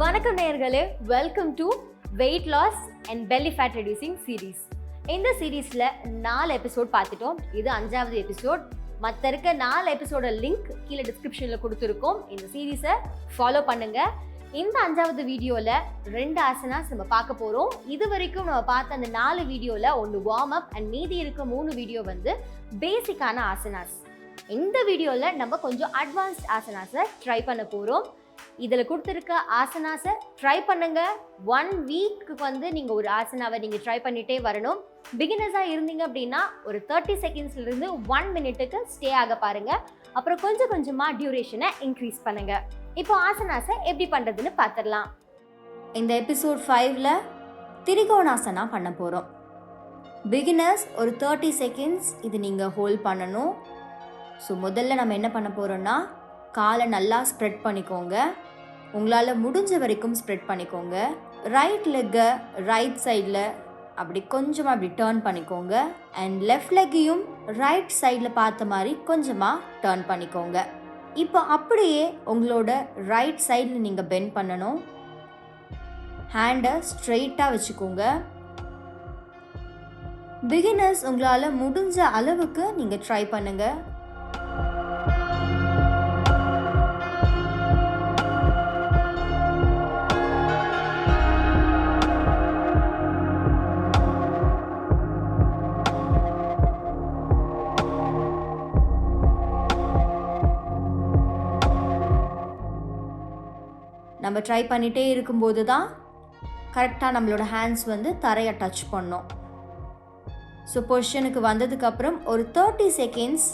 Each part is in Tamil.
வணக்கம் நேயர்களே, welcome to weight loss and belly fat reducing series. இந்த சீரீஸில் 4 எபிசோட் பார்த்துட்டோம். இது 5வது எபிசோட். மற்ற இருக்க 4 எபிசோட லிங்க் கீழே டிஸ்கிரிப்ஷனில் கொடுத்துருக்கோம். இந்த சீரீஸை ஃபாலோ பண்ணுங்கள். இந்த 5வது வீடியோவில் 2 ஆசனாஸ் நம்ம பார்க்க போகிறோம். இது வரைக்கும் நம்ம பார்த்த அந்த 4 வீடியோவில் ஒன்று வார்ம் அப் அண்ட் மீதி இருக்க 3 வீடியோ வந்து பேசிக்கான ஆசனாஸ். இந்த வீடியோவில் நம்ம கொஞ்சம் அட்வான்ஸ்ட் ஆசனாஸை ட்ரை பண்ண போகிறோம். இதில் கொடுத்துருக்க ஆசனாஸை ட்ரை பண்ணுங்க. 1 வீக்கு வந்து நீங்கள் ஒரு ஆசனாவை நீங்கள் ட்ரை பண்ணிகிட்டே வரணும். பிகினர்ஸாக இருந்தீங்க அப்படின்னா ஒரு 30 செகண்ட்ஸ்லேருந்து 1 மினிட்டுக்கு ஸ்டே ஆக பாருங்கள். அப்புறம் கொஞ்சம் கொஞ்சமாக டியூரேஷனை இன்க்ரீஸ் பண்ணுங்கள். இப்போ ஆசனாஸை எப்படி பண்ணுறதுன்னு பார்த்துடலாம். இந்த எபிசோட் 5ல் திரிகோணாசனா பண்ண போகிறோம். பிகினர்ஸ் ஒரு 30 செகண்ட்ஸ் இது நீங்கள் ஹோல்ட் பண்ணணும். ஸோ முதல்ல நம்ம என்ன பண்ண போகிறோன்னா, காலை நல்லா ஸ்ப்ரெட் பண்ணிக்கோங்க. உங்களால் முடிஞ்ச வரைக்கும் ஸ்ப்ரெட் பண்ணிக்கோங்க. ரைட் லெக்கை ரைட் சைடில் அப்படி கொஞ்சமாக அப்படி டேர்ன் பண்ணிக்கோங்க. அண்ட் லெஃப்ட் லெக்கையும் ரைட் சைடில் பார்த்த மாதிரி கொஞ்சமாக டேர்ன் பண்ணிக்கோங்க. இப்போ அப்படியே உங்களோட ரைட் சைடில் நீங்கள் பெண்ட் பண்ணணும். ஹேண்டை ஸ்ட்ரெயிட்டாக வச்சுக்கோங்க. பிகினர்ஸ் உங்களால் முடிஞ்ச அளவுக்கு நீங்கள் ட்ரை பண்ணுங்கள். நம்ம ட்ரை பண்ணிகிட்டே இருக்கும்போது தான் கரெக்டாக நம்மளோட ஹேண்ட்ஸ் வந்து தரையை டச் பண்ணோம். ஸோ பொசிஷனுக்கு வந்ததுக்கப்புறம் ஒரு 30 செகண்ட்ஸ்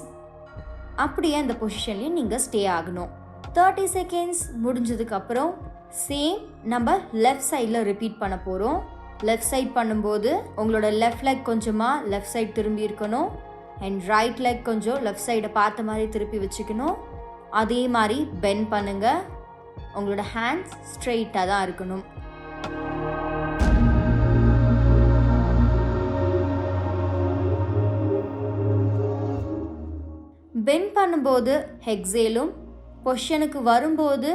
அப்படியே அந்த பொசிஷன்லேயும் நீங்கள் ஸ்டே ஆகணும். 30 செகண்ட்ஸ் முடிஞ்சதுக்கப்புறம் சேம் நம்ம லெஃப்ட் சைடில் ரிப்பீட் பண்ண போகிறோம். லெஃப்ட் சைட் பண்ணும்போது உங்களோட லெஃப்ட் லெக் கொஞ்சமாக லெஃப்ட் சைட் திரும்பி இருக்கணும். அண்ட் ரைட் லெக் கொஞ்சம் லெஃப்ட் சைடை பார்த்த மாதிரி திருப்பி வச்சுக்கணும். அதே மாதிரி பெண்ட் பண்ணுங்கள். உங்களோட ஹேண்ட்ஸ் ஸ்ட்ரெயிட்டாக தான் இருக்கணும். பெண்ட் பண்ணும்போது எக்ஸேலும், பொசிஷனுக்கு வரும்போது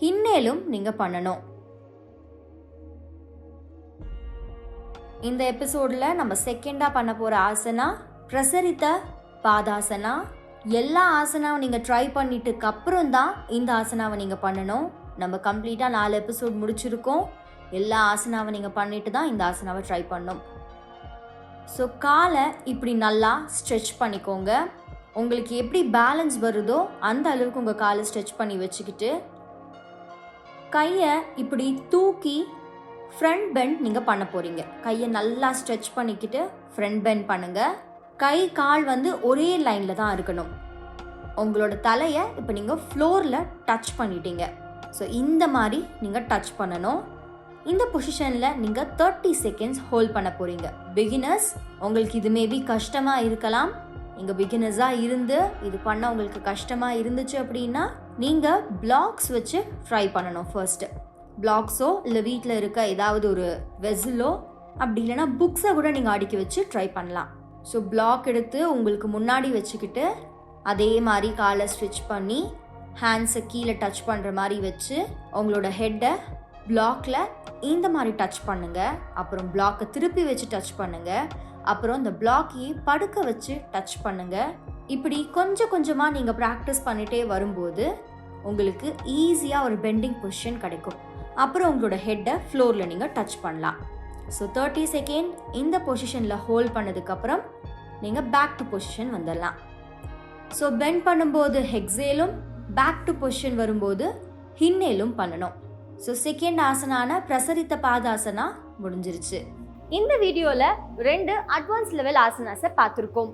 இன்ஹேலும் நீங்கள் பண்ணணும். இந்த எபிசோடில் நம்ம செகண்டாக பண்ண போகிற ஆசனா பிரசரித்த பாதாசனா. எல்லா ஆசனாவும் நீங்கள் ட்ரை பண்ணிட்டுக்கு அப்புறம் தான் இந்த ஆசனாவை நீங்கள் பண்ணணும். நம்ம கம்ப்ளீட்டாக 4 எபிசோட் முடிச்சிருக்கோம். எல்லா ஆசனாவை நீங்கள் பண்ணிட்டு தான் இந்த ஆசனாவை ட்ரை பண்ணணும். ஸோ காலை இப்படி நல்லா ஸ்ட்ரெச் பண்ணிக்கோங்க. உங்களுக்கு எப்படி பேலன்ஸ் வருதோ அந்த அளவுக்கு உங்கள் காலை ஸ்ட்ரெச் பண்ணி வச்சுக்கிட்டு கையை இப்படி தூக்கி ஃப்ரண்ட் பெண்ட் நீங்கள் பண்ண போகிறீங்க. கையை நல்லா ஸ்ட்ரெச் பண்ணிக்கிட்டு ஃப்ரண்ட் பெண்ட் பண்ணுங்கள். கை கால் வந்து ஒரே லைனில் தான் இருக்கணும். உங்களோட தலையை இப்போ நீங்கள் ஃப்ளோரில் டச் பண்ணிட்டீங்க. ஸோ இந்த மாதிரி நீங்கள் டச் பண்ணணும். இந்த பொசிஷனில் நீங்கள் 30 செகண்ட்ஸ் ஹோல்ட் பண்ண போகிறீங்க. பிகினர்ஸ், உங்களுக்கு இது மேபி கஷ்டமாக இருக்கலாம். நீங்கள் பிகினர்ஸாக இருந்து இது பண்ண உங்களுக்கு கஷ்டமாக இருந்துச்சு அப்படின்னா நீங்கள் பிளாக்ஸ் வச்சு ட்ரை பண்ணணும். ஃபர்ஸ்ட்டு பிளாக்ஸோ இல்லை வீட்டில் இருக்க ஏதாவது ஒரு வெசிலோ அப்படி இல்லைனா புக்ஸை கூட நீங்கள் அடுக்கி வச்சு ட்ரை பண்ணலாம். ஸோ பிளாக் எடுத்து உங்களுக்கு முன்னாடி வச்சுக்கிட்டு அதே மாதிரி காலை ஸ்ட்ரெச் பண்ணி ஹேண்ட்ஸை கீழே டச் பண்ணுற மாதிரி வச்சு உங்களோட ஹெட்டை பிளாக்கில் இந்த மாதிரி டச் பண்ணுங்கள். அப்புறம் பிளாக்கை திருப்பி வச்சு டச் பண்ணுங்கள். அப்புறம் இந்த பிளாக்கையே படுக்க வச்சு டச் பண்ணுங்கள். இப்படி கொஞ்சம் கொஞ்சமாக நீங்கள் ப்ராக்டிஸ் பண்ணிகிட்டே வரும்போது உங்களுக்கு ஈஸியாக ஒரு பெண்டிங் பொசிஷன் கிடைக்கும். அப்புறம் உங்களோட ஹெட்டை ஃப்ளோரில் நீங்கள் டச் பண்ணலாம். ஸோ 30 செகண்ட் இந்த பொசிஷனில் ஹோல்ட் பண்ணதுக்கப்புறம் நீங்கள் பேக் டு பொசிஷன் வந்துடலாம். ஸோ பெண்ட் பண்ணும்போது எக்ஸேலும், பேக் டு பொசிஷன் வரும்போது இன்ஹேலும் பண்ணணும். ஸோ செகண்ட் ஆசனான பிரசரித்த பாதாசனா முடிஞ்சிருச்சு. இந்த வீடியோவில் 2 அட்வான்ஸ் லெவல் ஆசனாஸை பார்த்துருக்கோம்.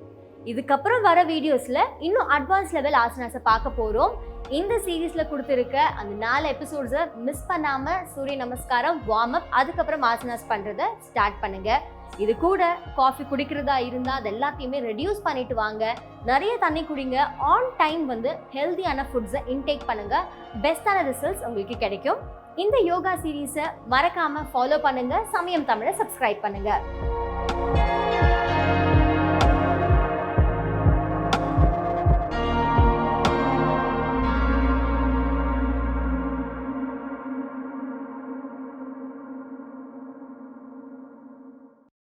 இதுக்கப்புறம் வர வீடியோஸில் இன்னும் அட்வான்ஸ் லெவல் ஆசனாஸை பார்க்க போகிறோம். இந்த சீரீஸில் கொடுத்துருக்க அந்த 4 எபிசோட்ஸை மிஸ் பண்ணாமல் சூரிய நமஸ்காரம், வார்ம் அப், அதுக்கப்புறம் ஆசனாஸ் பண்ணுறதை ஸ்டார்ட் பண்ணுங்கள். இது கூட காஃபி குடிக்கிறதா இருந்தால் அது எல்லாத்தையுமே ரெடியூஸ் பண்ணிட்டு வாங்க. நிறைய தண்ணி குடிங்க. ஆன் டைம் வந்து ஹெல்தியான ஃபுட்ஸை இன்டேக் பண்ணுங்கள். பெஸ்ட்டான ரிசல்ட்ஸ் உங்களுக்கு கிடைக்கும். இந்த யோகா சீரீஸை மறக்காமல் ஃபாலோ பண்ணுங்கள். சமயம் தமிழை சப்ஸ்கிரைப் பண்ணுங்கள்.